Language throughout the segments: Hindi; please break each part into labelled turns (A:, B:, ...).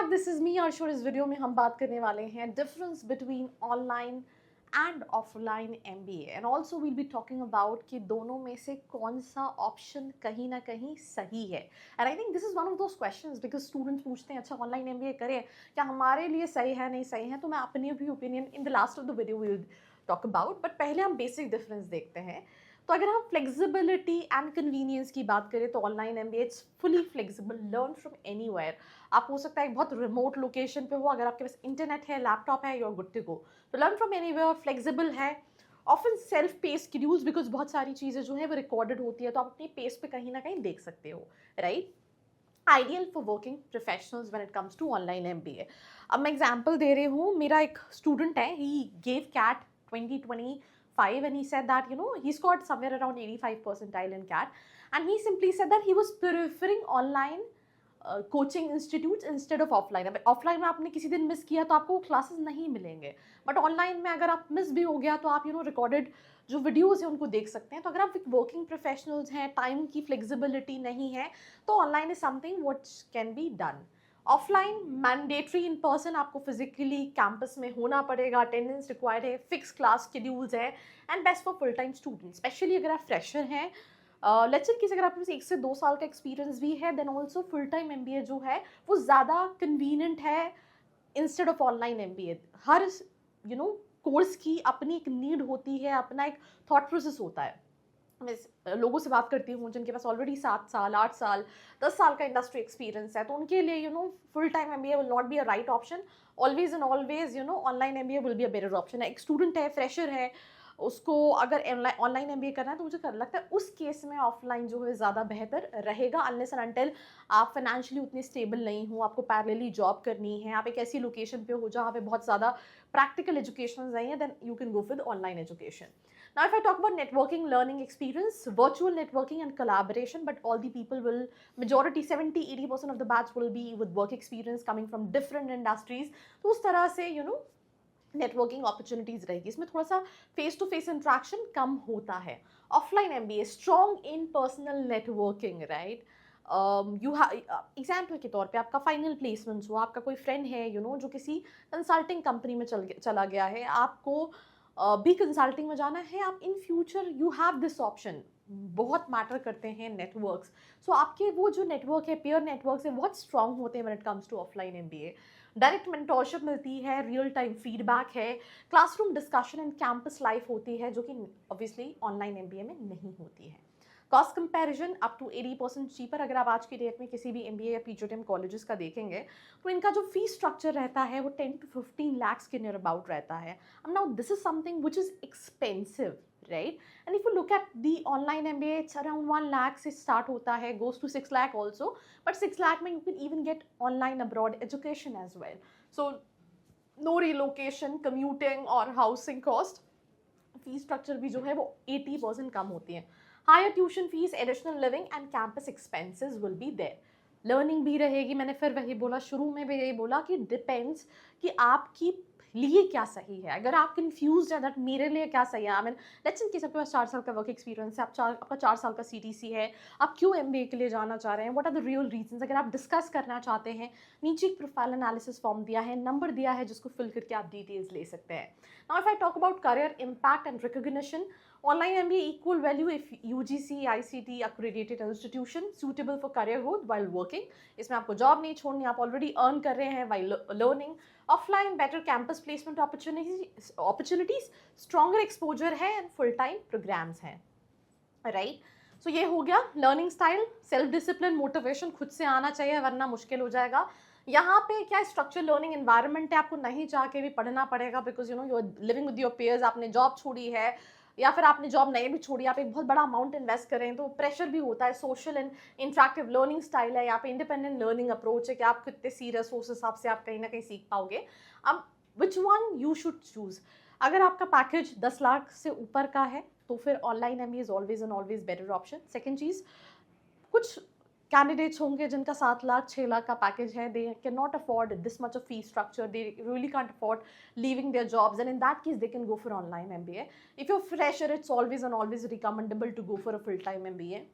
A: Back, this is me Arshu. इस वीडियो में हम बात करने वाले हैं difference between online and offline MBA and also will be talking about कि दोनों में से कौन सा ऑप्शन कहीं ना कहीं सही है। And I think this is one of those questions because students पूछते हैं अच्छा ऑनलाइन एमबीए करें, क्या हमारे लिए सही है नहीं सही है। तो मैं अपनी भी opinion in the last of the video will talk about, but पहले हम बेसिक डिफरेंस देखते हैं। तो अगर हम फ्लेक्सिबिलिटी एंड कन्वीनियंस की बात करें तो online MBA it's fully flexible, learn from anywhere. आप हो सकता है एक बहुत रिमोट लोकेशन पे हो, अगर आपके पास इंटरनेट है, लैपटॉप है, you are good to go. तो लर्न फ्रॉम एनीवेयर, फ्लेक्सिबल है, often self pace schedules because बहुत सारी चीज़ें जो है वो रिकॉर्डेड होती है, तो आप अपनी पेस पे कहीं ना कहीं देख सकते हो, right. Ideal for working professionals when it comes to online MBA. अब मैं एग्जांपल दे रही हूँ, मेरा एक स्टूडेंट है, he gave CAT 2025 and he said that he scored somewhere around 85 percentile in CAT, and he simply said that he was preferring online coaching institute instead of offline. अब ऑफलाइन में आपने किसी दिन मिस किया तो आपको क्लासेस नहीं मिलेंगे, बट ऑनलाइन में अगर आप मिस भी हो गया तो आप रिकॉर्डेड जो वीडियोज़ हैं उनको देख सकते हैं। तो अगर आप वर्किंग प्रोफेशनल्स हैं, टाइम की फ्लेक्सिबिलिटी नहीं है, तो online is something which can be done. Offline mandatory, in person आपको फिजिकली कैंपस में होना पड़ेगा, अटेंडेंस रिक्वायर्ड है, फिक्स क्लास शेड्यूल्स है, and best for full time student, specially अगर आप फ्रेशर हैं। लेट्स से अगर आपके पास 1 से 2 साल का एक्सपीरियंस भी है, then also full time MBA जो है वो ज़्यादा कन्वीनियंट है इंस्टेड ऑफ ऑनलाइन एमबीए। हर कोर्स की अपनी एक नीड होती है, अपना एक थॉट प्रोसेस होता है। मैं लोगों से बात करती हूँ जिनके पास ऑलरेडी 7 साल, 8 साल, 10 साल का इंडस्ट्री एक्सपीरियंस है, तो उनके लिए full time MBA will not be a right option. Always and always online MBA will be a better option. एक स्टूडेंट है, फ्रेशर है, उसको अगर ऑनलाइन एमबीए करना है तो मुझे लगता है उस केस में ऑफलाइन जो है ज़्यादा बेहतर रहेगा, अनलेस एंड अनटिल आप फाइनेंशियली उतने स्टेबल नहीं हो, आपको पैरेलली जॉब करनी है, आप एक ऐसी लोकेशन पे हो जहाँ पे बहुत ज़्यादा प्रैक्टिकल एजुकेशन नहीं है, then you can go with online education. Now, if I talk about networking, learning experience, virtual networking and collaboration, but all the people will, majority 70-80% of the batch will be with work experience coming from different industries. तो उस तरह से नेटवर्किंग अपॉर्चुनिटीज रहेगी। इसमें थोड़ा सा फेस टू फेस इंट्रैक्शन कम होता है। Offline MBA strong in personal networking, right. You example के तौर पे आपका फाइनल प्लेसमेंट हो, आपका कोई फ्रेंड है जो किसी कंसल्टिंग कंपनी में चला गया है, आपको भी कंसल्टिंग में जाना है, आप in future you have this option. बहुत मैटर करते हैं नेटवर्क्स। सो आपके वो जो नेटवर्क है, पेयर नेटवर्क है, बहुत स्ट्रांग होते हैं when it comes to offline MBA. Direct mentorship मिलती है, रियल टाइम फीडबैक है, classroom discussion and campus life होती है, जो कि ऑब्वियसली ऑनलाइन एमबीए में नहीं होती है। Cost comparison up to 80% cheaper. अगर आप आज की डेट में किसी भी एमबीए या पीजीटीएम कॉलेजेस का देखेंगे तो इनका जो फीस स्ट्रक्चर रहता है वो 10 to 15 lakhs के नियर अबाउट रहता है। अब now this is something which is expensive, right? And if you look at the online MBA, it's around 1 lakh से start होता है, goes to 6 lakh also, but 6 lakh में you can even get online abroad education as well. So no relocation, commuting or housing cost. Fees structure भी जो है वो 80% कम होती है। Higher tuition fees, additional living and campus expenses will be there. Learning भी रहेगी। मैंने फिर वही बोला, शुरू में भी यही बोला कि डिपेंड्स कि आपकी लिए क्या सही है। अगर आप कंफ्यूज है दैट मेरे लिए क्या सही है, I mean let's in case आपके पास 4 साल का वर्क एक्सपीरियंस है, आपका 4 साल का सीटीसी है, आप क्यों एमबीए के लिए जाना चाह रहे हैं, what are the real reasons, अगर आप डिस्कस करना चाहते हैं, नीचे एक प्रोफाइल एनालिसिस फॉर्म दिया है, नंबर दिया है जिसको फिल करके आप डिटेल्स ले सकते हैं। Now if I talk about career impact and recognition, online MBA equal value if UGC ICT accredited institution suitable for career growth while working। इसमें आपको जॉब नहीं छोड़नी, आप ऑलरेडी अर्न कर रहे हैं while learning। Offline better campus placement opportunities, stronger exposure है एंड फुल टाइम प्रोग्राम्स हैं, राइट। सो ये हो गया learning style. Self discipline, motivation खुद से आना चाहिए वरना मुश्किल हो जाएगा। यहाँ पे क्या स्ट्रक्चर लर्निंग एनवायरनमेंट है, आपको नहीं चाह के भी पढ़ना पड़ेगा because you are living with your pairs. आपने जॉब छोड़ी है या फिर आपने जॉब नहीं भी छोड़ी, आप एक बहुत बड़ा अमाउंट इन्वेस्ट करें तो प्रेशर भी होता है। Social and interactive learning style है, यहाँ पे इंडिपेंडेंट लर्निंग अप्रोच है कि आप कितने सीरियस हो, उस हिसाब से आप कहीं ना कहीं सीख पाओगे। अब which one you should choose. अगर आपका पैकेज 10 लाख से ऊपर का है तो फिर online MBA is always and always better option. Second चीज़, कुछ कैंडिडेट्स होंगे जिनका 7 लाख 6 लाख का पैकेज है, they can not afford this much of fee structure, they really can't afford leaving their jobs, and in that case they can go for online MBA. If you are fresher, it's always and always recommendable to go for a full time MBA.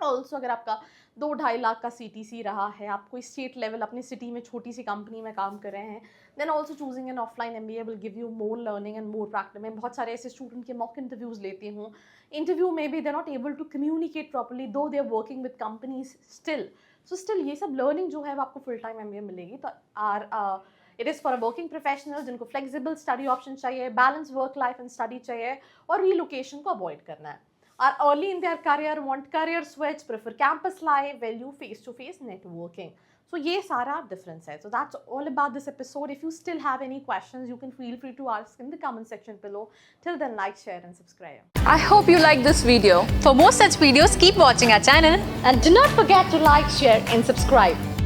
A: Also अगर आपका 2-2.5 लाख का CTC रहा है, आप कोई स्टेट लेवल अपनी सिटी में छोटी सी कंपनी में काम कर रहे हैं, then also choosing an offline MBA will give you more learning and more practice. मैं बहुत सारे ऐसे स्टूडेंट के मॉक इंटरव्यूज लेती हूँ, इंटरव्यू में भी they not able to communicate properly though they are working with companies still. So still ये सब लर्निंग जो है वो आपको फुल टाइम MBA मिलेगी। तो it is for a working professional जिनको फ्लेक्सिबल स्टडी ऑप्शन चाहिए, balance work life and study चाहिए और रीलोकेशन को अवॉइड करना है, are early in their career, want career switch, prefer campus life, value face-to-face networking. So ये सारा difference है. So that's all about this episode. If you still have any questions, you can feel free to ask in the comment section below. Till then, like, share and subscribe.
B: I hope you like this video. For more such videos, keep watching our channel.
A: And do not forget to like, share and subscribe.